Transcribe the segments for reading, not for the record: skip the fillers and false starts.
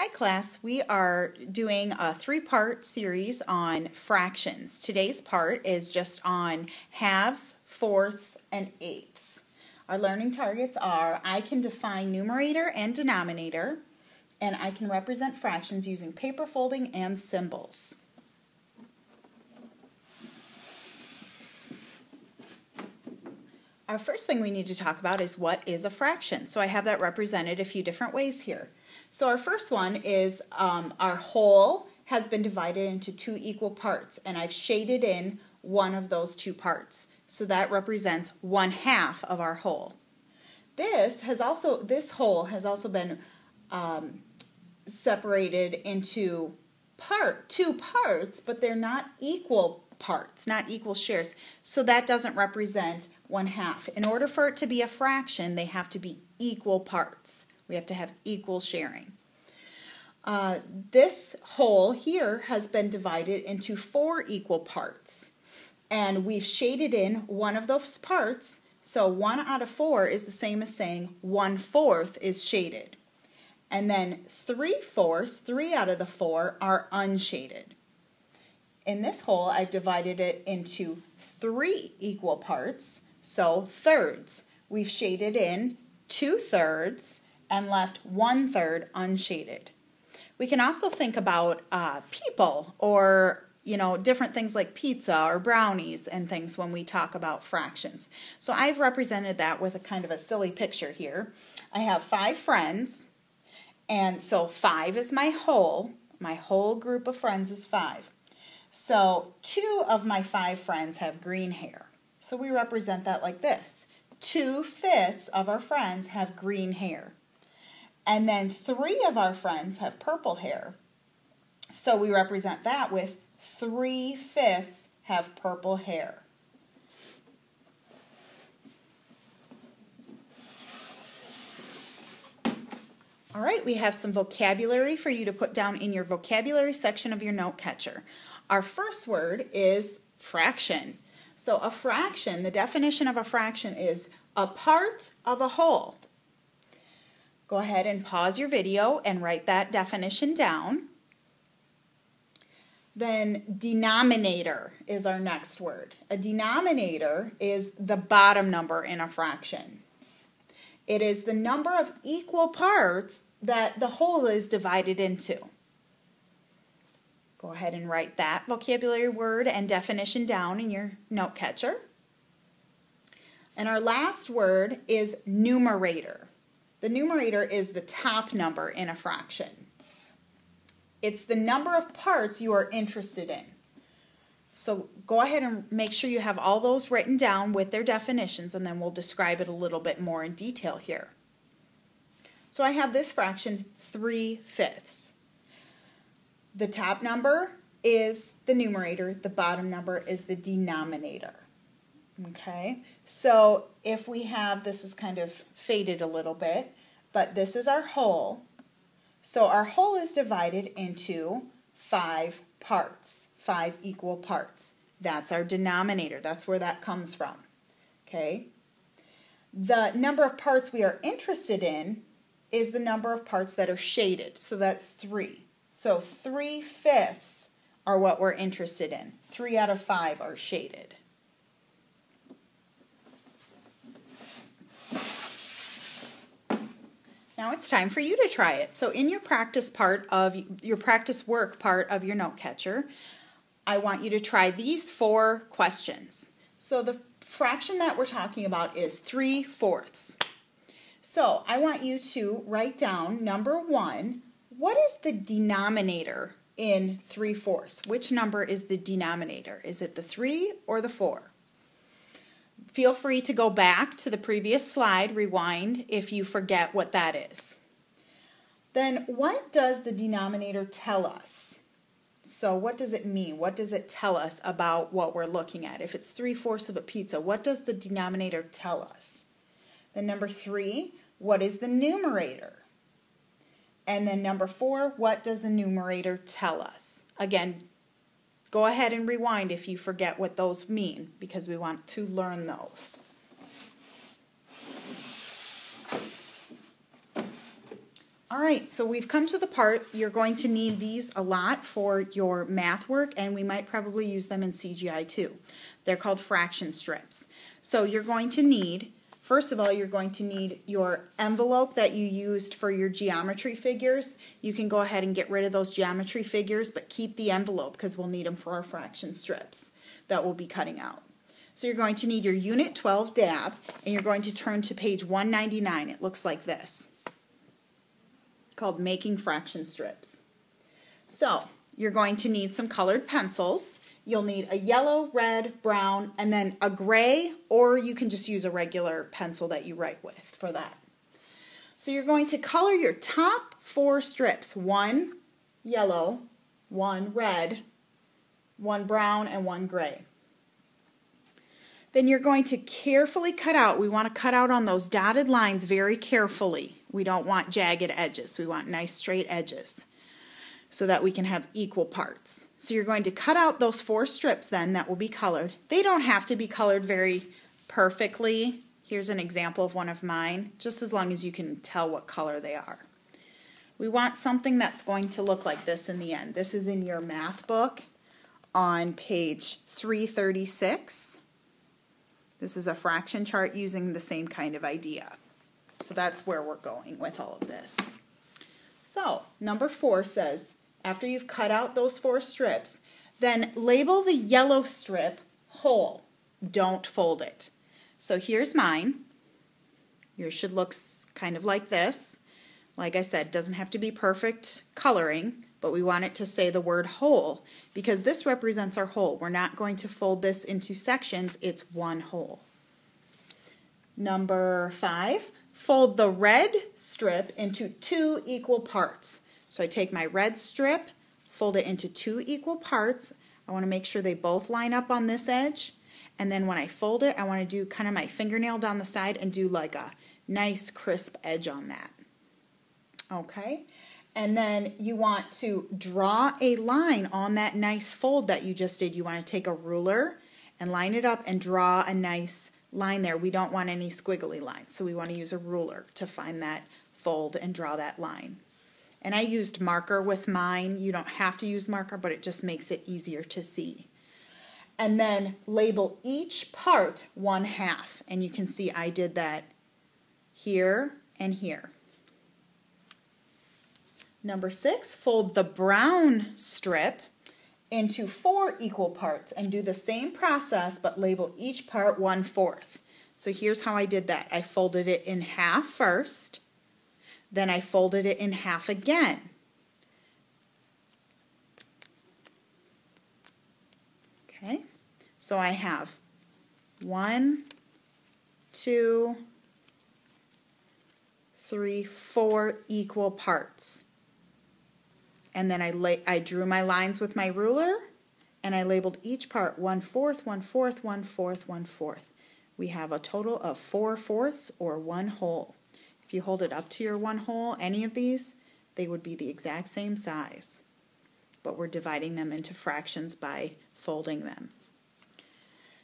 Hi class, we are doing a three-part series on fractions. Today's part is just on halves, fourths, and eighths. Our learning targets are I can define numerator and denominator, and I can represent fractions using paper folding and symbols. Our first thing we need to talk about is what is a fraction. So I have that represented a few different ways here. So our first one is our whole has been divided into two equal parts, and I've shaded in one of those two parts. So that represents 1/2 of our whole. This whole has also been separated into two parts, but they're not equal parts, not equal shares. So that doesn't represent 1/2. In order for it to be a fraction, they have to be equal parts. We have to have equal sharing. This whole here has been divided into 4 equal parts, and we've shaded in one of those parts. So 1 out of 4 is the same as saying 1/4 is shaded. And then 3/4, 3 out of the 4 are unshaded. In this whole, I've divided it into 3 equal parts, so thirds. We've shaded in 2/3 and left 1/3 unshaded. We can also think about people or different things like pizza or brownies and things when we talk about fractions. So I've represented that with a kind of a silly picture here. I have 5 friends, and so 5 is my whole. My whole group of friends is 5. So 2 of my 5 friends have green hair. So we represent that like this. 2/5 of our friends have green hair. And then 3 of our friends have purple hair. So we represent that with 3/5 have purple hair. All right, we have some vocabulary for you to put down in your vocabulary section of your note catcher. Our first word is fraction. So a fraction, the definition of a fraction is a part of a whole. Go ahead and pause your video and write that definition down. Then denominator is our next word. A denominator is the bottom number in a fraction. It is the number of equal parts that the whole is divided into. Go ahead and write that vocabulary word and definition down in your note catcher. And our last word is numerator. The numerator is the top number in a fraction. It's the number of parts you are interested in. So go ahead and make sure you have all those written down with their definitions, and then we'll describe it a little bit more in detail here. So I have this fraction 3/5. The top number is the numerator, the bottom number is the denominator. Okay, so if we have, this is kind of faded a little bit, but this is our whole. So our whole is divided into 5 parts, 5 equal parts. That's our denominator. That's where that comes from. Okay, the number of parts we are interested in is the number of parts that are shaded. So that's 3. So 3/5 are what we're interested in. 3 out of 5 are shaded. Now it's time for you to try it. So in your practice work part of your note catcher, I want you to try these 4 questions. So the fraction that we're talking about is 3/4. So I want you to write down number 1. What is the denominator in 3/4? Which number is the denominator? Is it the 3 or the 4? Feel free to go back to the previous slide, rewind if you forget what that is. Then what does the denominator tell us? So what does it mean? What does it tell us about what we're looking at? If it's 3/4 of a pizza, what does the denominator tell us? Then number 3, what is the numerator? And then number 4, what does the numerator tell us? Again, go ahead and rewind if you forget what those mean, because we want to learn those. All right, so we've come to the part you're going to need these a lot for your math work, and we might probably use them in CGI too. They're called fraction strips. So you're going to need, first of all, you're going to need your envelope that you used for your geometry figures. You can go ahead and get rid of those geometry figures, but keep the envelope because we'll need them for our fraction strips that we'll be cutting out. So you're going to need your Unit 12 DAB, and you're going to turn to page 199. It looks like this, called Making Fraction Strips. So you're going to need some colored pencils. You'll need a yellow, red, brown, and then a gray, or you can just use a regular pencil that you write with for that. So you're going to color your top 4 strips, 1 yellow, 1 red, 1 brown, and 1 gray. Then you're going to carefully cut out. We want to cut out on those dotted lines very carefully. We don't want jagged edges. We want nice straight edges so that we can have equal parts. So you're going to cut out those 4 strips then that will be colored. They don't have to be colored very perfectly. Here's an example of one of mine, just as long as you can tell what color they are. We want something that's going to look like this in the end. This is in your math book on page 336. This is a fraction chart using the same kind of idea. So that's where we're going with all of this. So number 4 says, after you've cut out those 4 strips, then label the yellow strip whole. Don't fold it. So here's mine. Yours should look kind of like this. Like I said, it doesn't have to be perfect coloring, but we want it to say the word whole because this represents our whole. We're not going to fold this into sections, it's one whole. Number 5, fold the red strip into 2 equal parts. So I take my red strip, fold it into 2 equal parts. I want to make sure they both line up on this edge. And then when I fold it, I want to do kind of my fingernail down the side and do like a nice crisp edge on that. Okay? And then you want to draw a line on that nice fold that you just did. You want to take a ruler and line it up and draw a nice line there. We don't want any squiggly lines, so we want to use a ruler to find that fold and draw that line. And I used marker with mine. You don't have to use marker, but it just makes it easier to see. And then label each part 1/2. And you can see I did that here and here. Number 6, fold the brown strip into 4 equal parts and do the same process but label each part 1/4. So here's how I did that. I folded it in half first, then I folded it in half again. Okay, so I have 1, 2, 3, 4 equal parts. And then I drew my lines with my ruler, and I labeled each part 1/4, 1/4, 1/4, 1/4. We have a total of 4/4 or 1 whole. If you hold it up to your 1 whole, any of these, they would be the exact same size. But we're dividing them into fractions by folding them.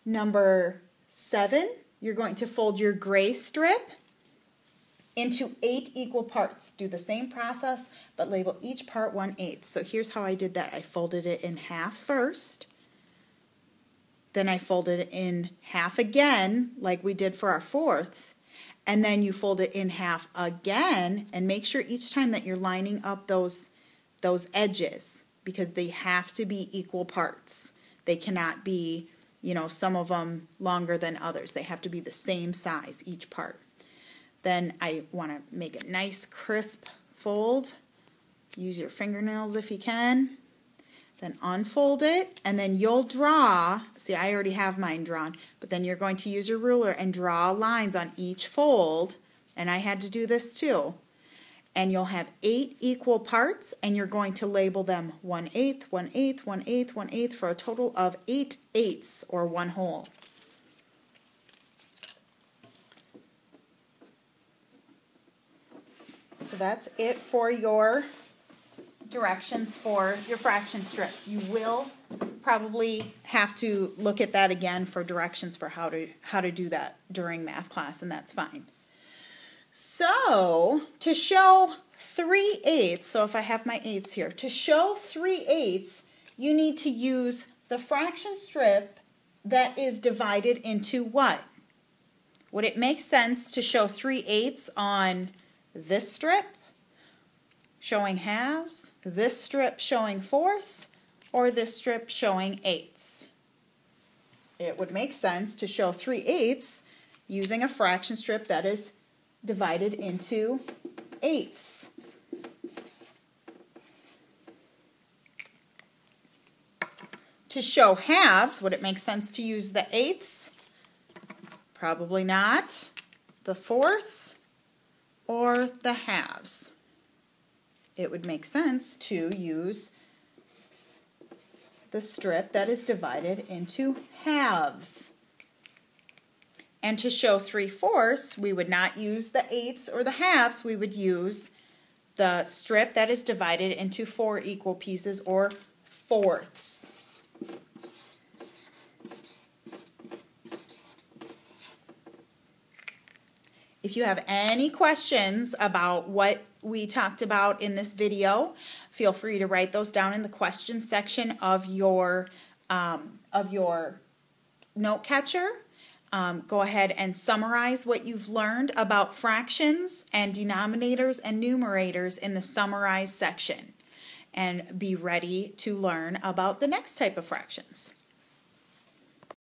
Number 7, you're going to fold your gray strip into 8 equal parts. Do the same process, but label each part 1/8. So here's how I did that. I folded it in half first, then I folded it in half again, like we did for our 4ths, and then you fold it in half again, and make sure each time that you're lining up those edges, because they have to be equal parts. They cannot be, some of them longer than others. They have to be the same size, each part. Then I want to make a nice crisp fold. Use your fingernails if you can. Then unfold it, and then you'll draw, see I already have mine drawn, but then you're going to use your ruler and draw lines on each fold, and I had to do this too. And you'll have 8 equal parts, and you're going to label them 1/8, 1/8, 1/8, 1/8 for a total of 8/8 or 1 whole. So that's it for your directions for your fraction strips. You will probably have to look at that again for directions for how to do that during math class, and that's fine. So to show 3/8, so if I have my eighths here, to show 3/8, you need to use the fraction strip that is divided into what? Would it make sense to show 3/8 on this strip showing halves, this strip showing fourths, or this strip showing eighths? It would make sense to show 3/8 using a fraction strip that is divided into eighths. To show halves, would it make sense to use the eighths? Probably not. The fourths or the halves? It would make sense to use the strip that is divided into halves. And to show 3/4, we would not use the eighths or the halves, we would use the strip that is divided into 4 equal pieces or fourths. If you have any questions about what we talked about in this video, feel free to write those down in the question section of your note catcher. Go ahead and summarize what you've learned about fractions and denominators and numerators in the summarize section, and be ready to learn about the next type of fractions.